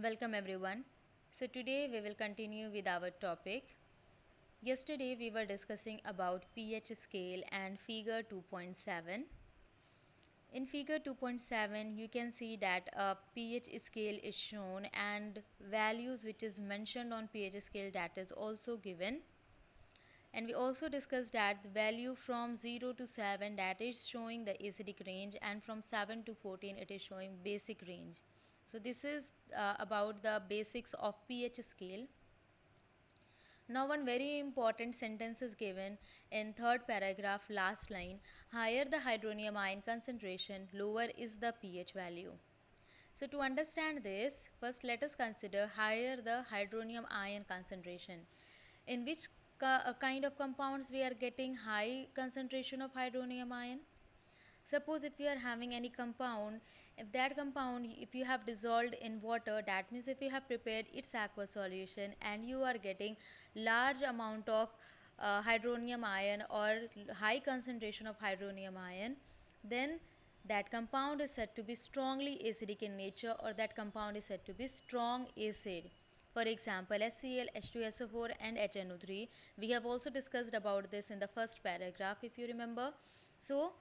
Welcome everyone. So today we will continue with our topic. Yesterday we were discussing about pH scale and figure 2.7. In figure 2.7 you can see that a pH scale is shown and values which is mentioned on pH scale that is also given. And we also discussed that the value from 0 to 7 that is showing the acidic range, and from 7 to 14 it is showing basic range. So this is about the basics of pH scale. Now one very important sentence is given in third paragraph last line: higher the hydronium ion concentration, lower is the pH value. So to understand this, first let us consider higher the hydronium ion concentration. In which kind of compounds we are getting high concentration of hydronium ion? Suppose if you are having any compound, if that compound if you have dissolved in water, that means if you have prepared its aqueous solution and you are getting large amount of hydronium ion or high concentration of hydronium ion, then that compound is said to be strongly acidic in nature, or that compound is said to be strong acid. For example, HCl, H2SO4 and HNO3. We have also discussed about this in the first paragraph if you remember. So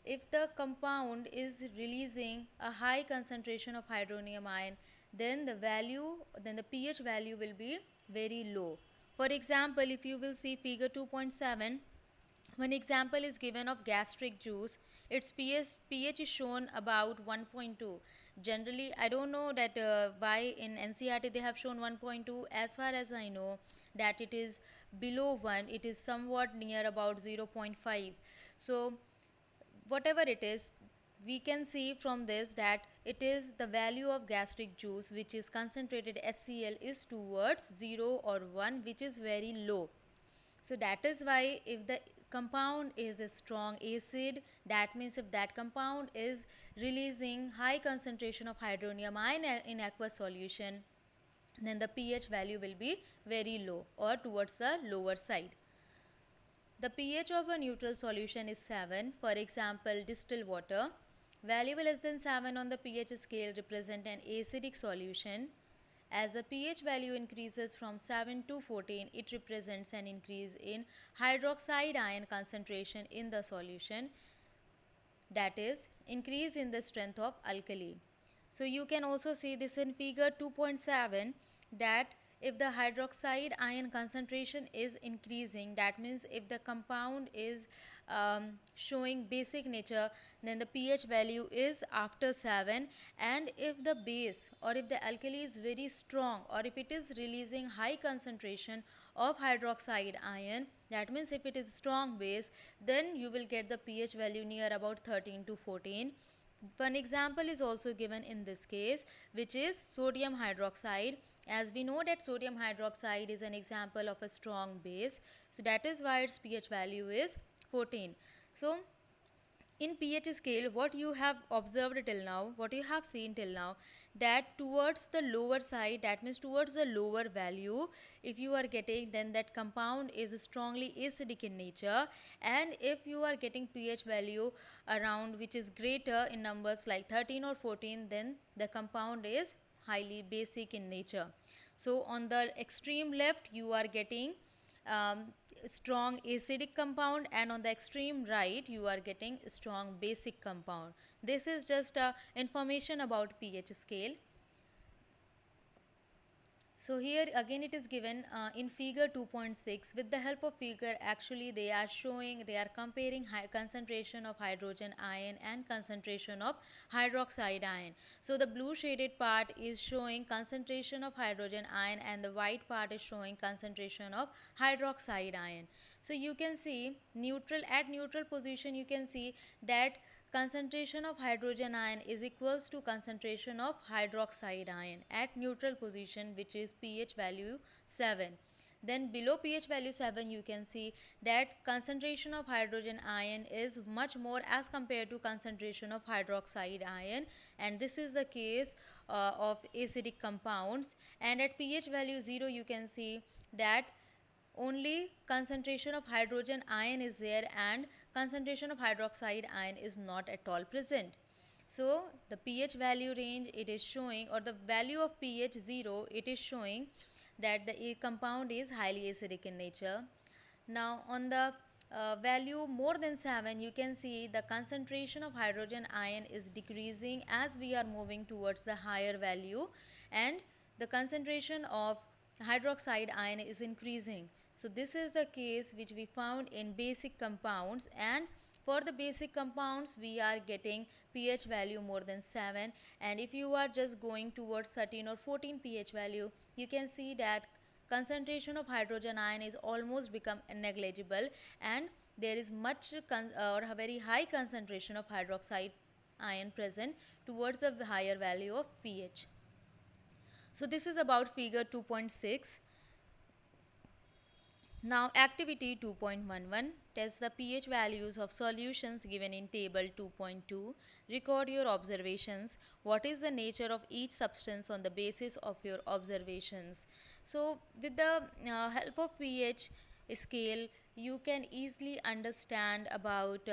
if the compound is releasing a high concentration of hydronium ion, then the pH value will be very low. For example, if you will see figure 2.7, one example is given of gastric juice. Its pH is shown about 1.2. Generally, I don't know that why in NCERT they have shown 1.2. As far as I know, that it is below 1. It is somewhat near about 0.5. So whatever it is, we can see from this that it is the value of gastric juice which is concentrated HCl is towards 0 or 1, which is very low. So that is why if the compound is a strong acid, that means if that compound is releasing high concentration of hydronium ion in aqueous solution, then the pH value will be very low or towards the lower side. The pH of a neutral solution is 7. For example, distilled water. Value less than 7 on the pH scale represent an acidic solution. As the pH value increases from 7 to 14, it represents an increase in hydroxide ion concentration in the solution, that is, increase in the strength of alkali. So you can also see this in figure 2.7 that if the hydroxide ion concentration is increasing, that means if the compound is showing basic nature, then the pH value is after 7. And if the base or if the alkali is very strong, or if it is releasing high concentration of hydroxide ion, that means if it is strong base, then you will get the pH value near about 13 to 14. One example is also given in this case, which is sodium hydroxide. As we know that sodium hydroxide is an example of a strong base, so that is why its pH value is 14. So in pH scale, what you have observed till now, what you have seen till now, that towards the lower side, that means towards the lower value, if you are getting, then that compound is strongly acidic in nature. And if you are getting pH value around which is greater in numbers like 13 or 14, then the compound is highly basic in nature. So on the extreme left you are getting um, strong acidic compound, and on the extreme right you are getting strong basic compound. This is just information about pH scale. So here again it is given in figure 2.6. With the help of figure, actually they are comparing high concentration of hydrogen ion and concentration of hydroxide ion. So the blue shaded part is showing concentration of hydrogen ion and the white part is showing concentration of hydroxide ion. So you can see at neutral position, you can see that concentration of hydrogen ion is equals to concentration of hydroxide ion at neutral position, which is pH value 7. Then below pH value 7 you can see that concentration of hydrogen ion is much more as compared to concentration of hydroxide ion, and this is the case of acidic compounds. And at pH value 0 you can see that only concentration of hydrogen ion is there and concentration of hydroxide ion is not at all present. So the pH value range it is showing, or the value of pH 0, it is showing that the compound is highly acidic in nature. Now on the value more than 7, you can see the concentration of hydrogen ion is decreasing as we are moving towards the higher value, and the concentration of hydroxide ion is increasing. So this is the case which we found in basic compounds, and for the basic compounds we are getting pH value more than 7, and if you are just going towards 13 or 14 pH value, you can see that concentration of hydrogen ion is almost become negligible, and there is much or a very high concentration of hydroxide ion present towards a higher value of pH. So this is about figure 2.6. Now activity 2.11, test the pH values of solutions given in table 2.2. Record your observations. What is the nature of each substance on the basis of your observations? So with the help of pH scale, you can easily understand about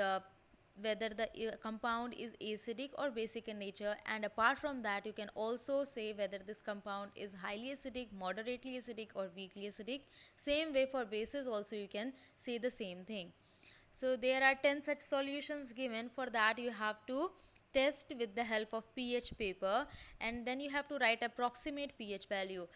whether the compound is acidic or basic in nature, and apart from that you can also say whether this compound is highly acidic, moderately acidic, or weakly acidic. Same way for bases also you can say the same thing. So there are 10 such solutions given. For that you have to test with the help of pH paper, and then you have to write approximate pH value.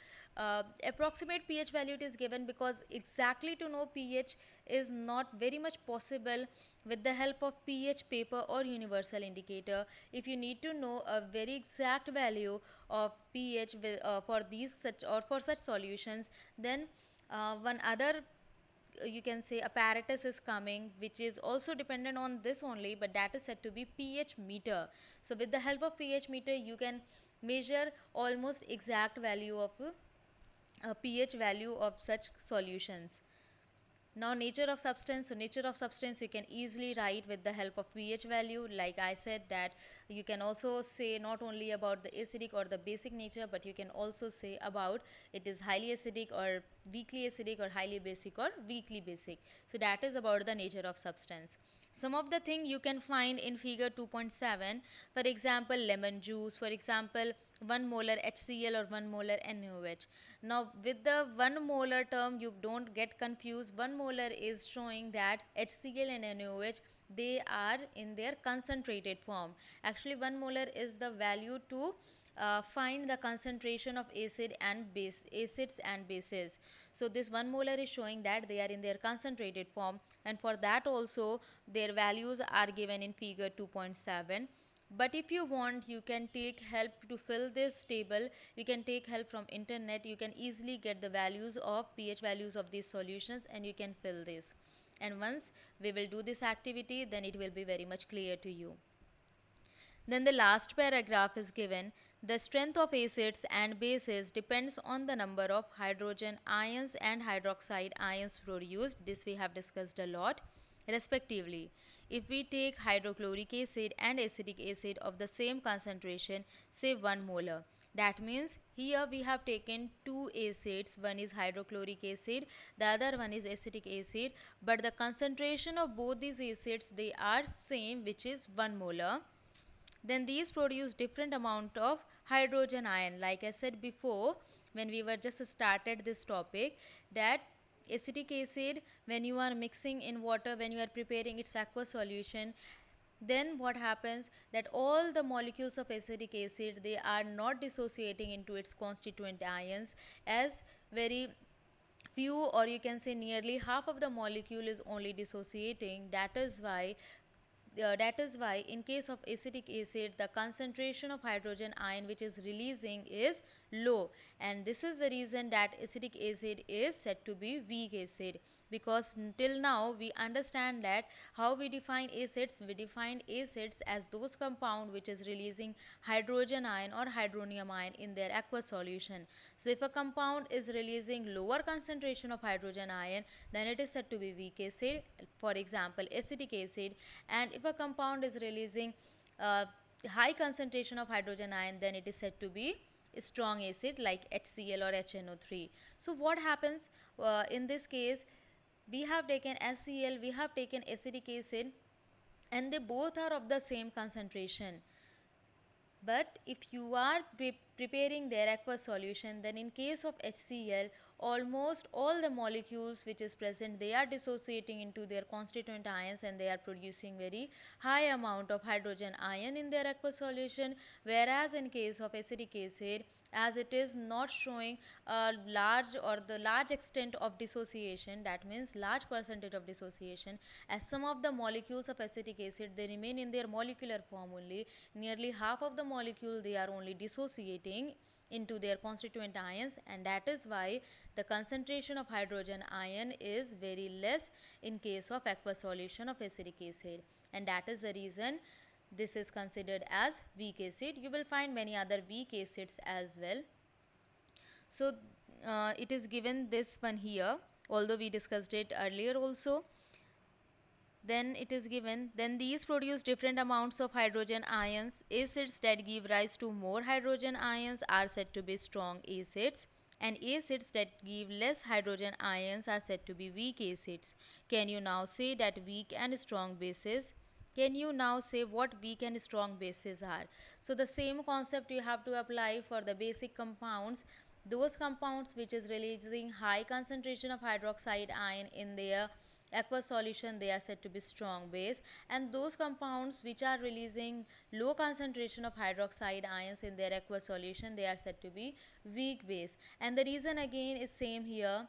Approximate pH value it is given because exactly to know pH is not very much possible with the help of pH paper or universal indicator. If you need to know a very exact value of pH for these such or for such solutions, then one other you can say apparatus is coming which is also dependent on this only, but that is said to be pH meter. So with the help of pH meter you can measure almost exact value of pH value of such solutions. Now nature of substance. So nature of substance you can easily write with the help of pH value. Like I said that you can also say not only about the acidic or the basic nature, but you can also say about it is highly acidic or weakly acidic or highly basic or weakly basic. So that is about the nature of substance. Some of the thing you can find in figure 2.7, for example lemon juice, for example 1 molar HCl or 1 molar NaOH. Now with the 1 molar term you don't get confused. 1 molar is showing that HCl and NaOH they are in their concentrated form. Actually 1 molar is the value to find the concentration of acids and bases. So this 1 molar is showing that they are in their concentrated form, and for that also their values are given in figure 2.7. But if you want you can take help to fill this table. You can take help from internet. You can easily get the values of pH values of these solutions, and you can fill this, and once we will do this activity then it will be very much clear to you. Then the last paragraph is given. The strength of acids and bases depends on the number of hydrogen ions and hydroxide ions produced. This we have discussed a lot, respectively. If we take hydrochloric acid and acetic acid of the same concentration, say 1 molar, that means here we have taken two acids, one is hydrochloric acid, the other one is acetic acid, but the concentration of both these acids they are same, which is 1 molar. Then these produce different amount of hydrogen ion. Like I said before when we were just started this topic, that acetic acid when you are mixing in water, when you are preparing its aqueous solution, then what happens that all the molecules of acetic acid they are not dissociating into its constituent ions, as very few or you can say nearly half of the molecule is only dissociating. That is why in case of acetic acid the concentration of hydrogen ion which is releasing is low, and this is the reason that acetic acid is said to be weak acid. Because till now we understand that how we define acids. We define acids as those compound which is releasing hydrogen ion or hydronium ion in their aqueous solution. So if a compound is releasing lower concentration of hydrogen ion, then it is said to be weak acid, for example acetic acid. And if a compound is releasing uh, high concentration of hydrogen ion, then it is said to be strong acid like HCl or HNO3. So what happens in this case, we have taken HCl, we have taken acetic acid, and they both are of the same concentration. But if you are preparing their aqueous solution, then in case of HCl, almost all the molecules which is present, they are dissociating into their constituent ions and they are producing very high amount of hydrogen ion in their aqueous solution. Whereas in case of acetic acid, as it is not showing a large or the large extent of dissociation, that means large percentage of dissociation, as some of the molecules of acetic acid, they remain in their molecular form only. Nearly half of the molecule they are only dissociating into their constituent ions, and that is why the concentration of hydrogen ion is very less in case of aqueous solution of acetic acid, and that is the reason this is considered as weak acid. You will find many other weak acids as well. So it is given this one here, although we discussed it earlier also. Then it is given, then these produce different amounts of hydrogen ions. Acids that give rise to more hydrogen ions are said to be strong acids, and acids that give less hydrogen ions are said to be weak acids. Can you now say that weak and strong bases? Can you now say what weak and strong bases are? So the same concept you have to apply for the basic compounds. Those compounds which is releasing high concentration of hydroxide ion in their aqueous solution, they are said to be strong base, and those compounds which are releasing low concentration of hydroxide ions in their aqueous solution, they are said to be weak base. And the reason again is same here.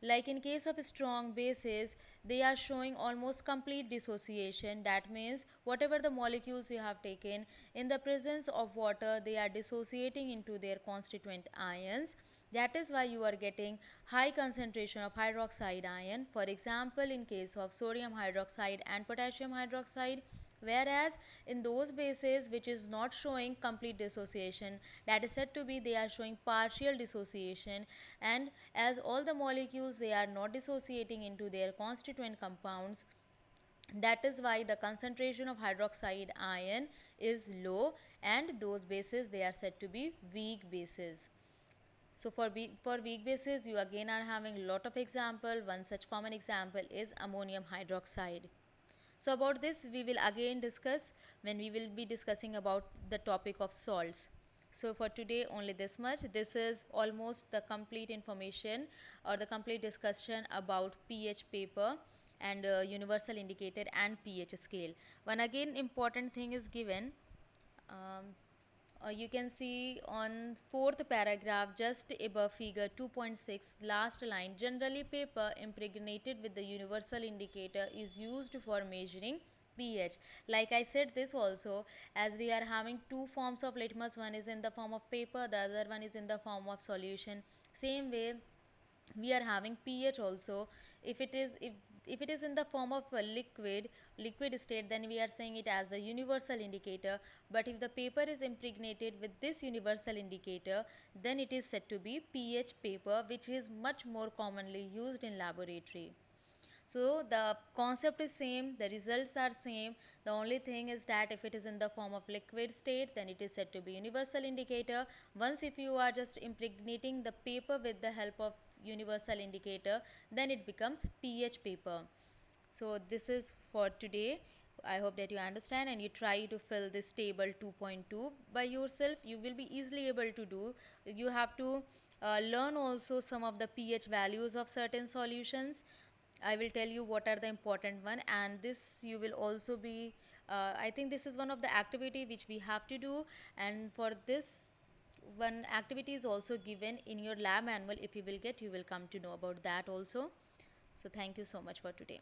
Like in case of strong bases, they are showing almost complete dissociation. That means whatever the molecules you have taken, in the presence of water, they are dissociating into their constituent ions. That is why you are getting high concentration of hydroxide ion. For example, in case of sodium hydroxide and potassium hydroxide. Whereas in those bases which is not showing complete dissociation, that is said to be they are showing partial dissociation, and as all the molecules they are not dissociating into their constituent compounds, that is why the concentration of hydroxide ion is low, and those bases they are said to be weak bases. So for weak bases, you again are having a lot of example. One such common example is ammonium hydroxide. So about this we will again discuss when we will be discussing about the topic of salts. So for today only this much. This is almost the complete information or the complete discussion about pH paper and universal indicator and pH scale. One again important thing is given. Um, you can see on fourth paragraph just above figure 2.6 last line, generally paper impregnated with the universal indicator is used for measuring pH. Like I said this also, as we are having two forms of litmus, one is in the form of paper, the other one is in the form of solution. Same way we are having pH also. If it is in the form of a liquid state, then we are saying it as the universal indicator. But if the paper is impregnated with this universal indicator, then it is said to be pH paper, which is much more commonly used in laboratory. So the concept is same, the results are same. The only thing is that if it is in the form of liquid state, then it is said to be universal indicator. Once if you are just impregnating the paper with the help of universal indicator, then it becomes pH paper. So this is for today. I hope that you understand and you try to fill this table 2.2 by yourself. You will be easily able to do. You have to learn also some of the pH values of certain solutions. I will tell you what are the important one, and this you will also be I think this is one of the activity which we have to do, and for this one activity is also given in your lab manual. If you will get, you will come to know about that also. So thank you so much for today.